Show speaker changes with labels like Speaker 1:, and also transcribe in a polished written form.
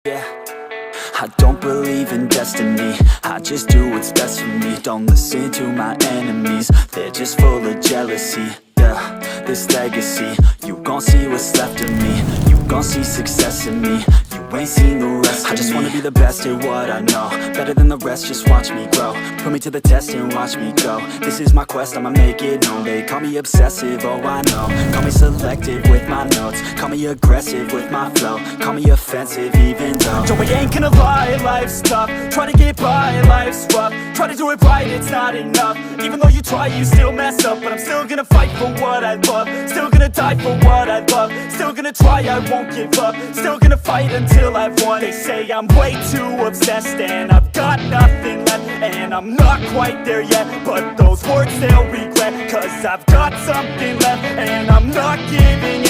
Speaker 1: Yeah, I don't believe in destiny, I just do what's best for me. Don't listen to my enemies, they're just full of jealousy. Yeah, this legacy, you gon' see what's left of me. You gon' see success in me, you ain't seen the rest of me. I just wanna be the best at what I know, better than the rest, just watch me grow. Put me to the test and watch me go. This is my quest, I'ma make it known. They call me obsessive, oh I know. Call me selective with my notes, call me aggressive with my flow, call me offensive even though Joey ain't gonna lie, life's tough. Try to get by, life's rough. Try to do it right, it's not enough. Even though you try, you still mess up. But I'm still gonna fight for what I love, still gonna die for what I love, still gonna try, I won't give up, still gonna fight until I've won. They say I'm way too obsessed and I've got nothing left, and I'm not quite there yet, but those words they'll regret, cause I've got something left and I'm not giving in.